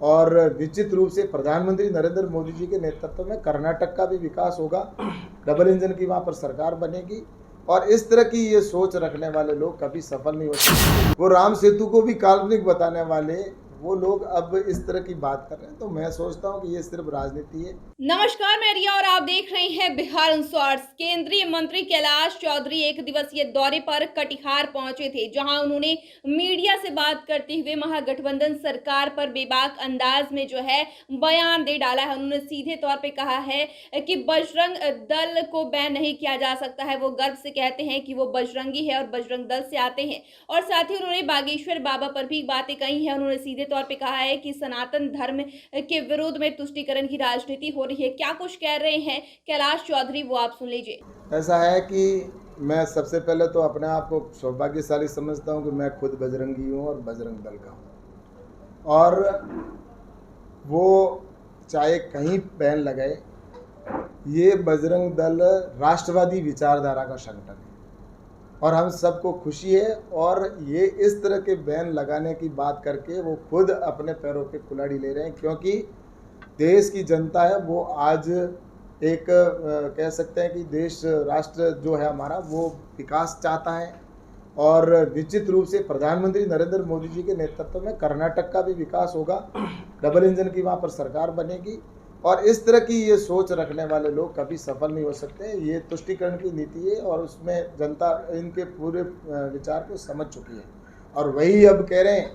और निश्चित रूप से प्रधानमंत्री नरेंद्र मोदी जी के नेतृत्व में कर्नाटक का भी विकास होगा। डबल इंजन की वहाँ पर सरकार बनेगी और इस तरह की ये सोच रखने वाले लोग कभी सफल नहीं हो सकते। वो राम सेतु को भी काल्पनिक बताने वाले वो लोग अब इस तरह की बात कर रहे हैं, तो मैं सोचता हूँ कि ये सिर्फ राजनीति है। नमस्कार, मैं रिया और आप देख रहे हैं बिहार इंसॉर्ट्स। केंद्रीय मंत्री कैलाश चौधरी एक दिवसीय दौरे पर कटिहार पहुंचे थे, जहां उन्होंने मीडिया से बात करते हुए महागठबंधन सरकार पर बेबाक अंदाज में जो है बयान दे डाला है। उन्होंने सीधे तौर पे कहा है कि बजरंग दल को बैन नहीं किया जा सकता है। वो गर्व से कहते हैं कि वो बजरंगी है और बजरंग दल से आते हैं। और साथ ही उन्होंने बागेश्वर बाबा पर भी बातें कही हैं। उन्होंने सीधे तौर पे कहा है कि सनातन धर्म के विरोध में तुष्टीकरण की राजनीति हो रही है। क्या कुछ कह रहे हैं कैलाश चौधरी, वो आप सुन लीजिए। ऐसा है कि मैं सबसे पहले तो अपने आप को सौभाग्यशाली समझता हूँ कि मैं खुद बजरंगी हूँ और बजरंग दल का हूँ। और वो चाहे कहीं बैन लगाए, ये बजरंग दल राष्ट्रवादी विचारधारा का संगठन है और हम सबको खुशी है। और ये इस तरह के बैन लगाने की बात करके वो खुद अपने पैरों पे कुल्हाड़ी ले रहे हैं, क्योंकि देश की जनता है वो आज एक कह सकते हैं कि देश राष्ट्र जो है हमारा वो विकास चाहता है। और निश्चित रूप से प्रधानमंत्री नरेंद्र मोदी जी के नेतृत्व में कर्नाटक का भी विकास होगा। डबल इंजन की वहाँ पर सरकार बनेगी और इस तरह की ये सोच रखने वाले लोग कभी सफल नहीं हो सकते। ये तुष्टीकरण की नीति है और उसमें जनता इनके पूरे विचार को समझ चुकी है और वही अब कह रहे हैं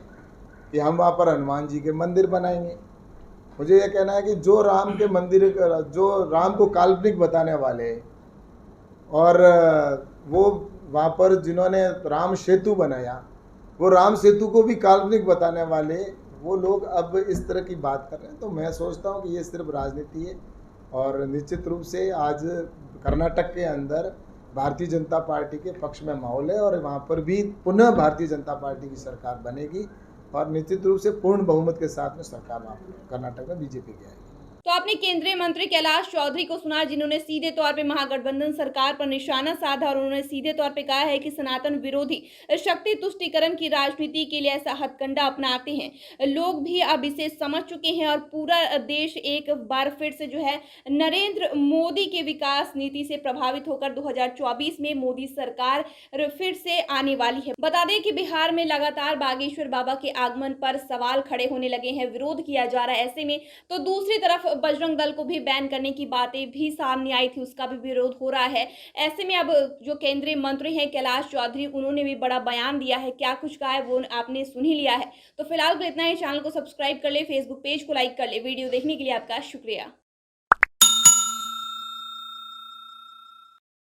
कि हम वहाँ पर हनुमान जी के मंदिर बनाएंगे। मुझे ये कहना है कि जो राम के मंदिर, जो राम को काल्पनिक बताने वाले और वो वहाँ पर जिन्होंने राम सेतु बनाया, वो राम सेतु को भी काल्पनिक बताने वाले वो लोग अब इस तरह की बात कर रहे हैं, तो मैं सोचता हूँ कि ये सिर्फ राजनीति है। और निश्चित रूप से आज कर्नाटक के अंदर भारतीय जनता पार्टी के पक्ष में माहौल है और वहाँ पर भी पुनः भारतीय जनता पार्टी की सरकार बनेगी और निश्चित रूप से पूर्ण बहुमत के साथ में सरकार वहाँ पर कर्नाटक में बीजेपी की आएगी। तो आपने केंद्रीय मंत्री कैलाश चौधरी को सुना, जिन्होंने सीधे तौर पे महागठबंधन सरकार पर निशाना साधा और उन्होंने सीधे तौर पे कहा है कि सनातन विरोधी शक्ति तुष्टीकरण की राजनीति के लिए ऐसा हथकंडा अपनाते हैं। लोग भी अब इसे समझ चुके हैं और पूरा देश एक बार फिर से जो है नरेंद्र मोदी के विकास नीति से प्रभावित होकर 2024 में मोदी सरकार फिर से आने वाली है। बता दें कि बिहार में लगातार बागेश्वर बाबा के आगमन पर सवाल खड़े होने लगे हैं, विरोध किया जा रहा है। ऐसे में तो दूसरी तरफ बजरंग दल को भी बैन करने की बातें भी सामने आई थी, उसका भी विरोध हो रहा है। ऐसे में अब जो केंद्रीय मंत्री हैं कैलाश चौधरी, उन्होंने भी बड़ा बयान दिया है। क्या कुछ कहा है वो आपने सुन ही लिया है। तो फिलहाल तो इतना ही। चैनल को सब्सक्राइब कर ले, फेसबुक पेज को लाइक कर ले। वीडियो देखने के लिए आपका शुक्रिया।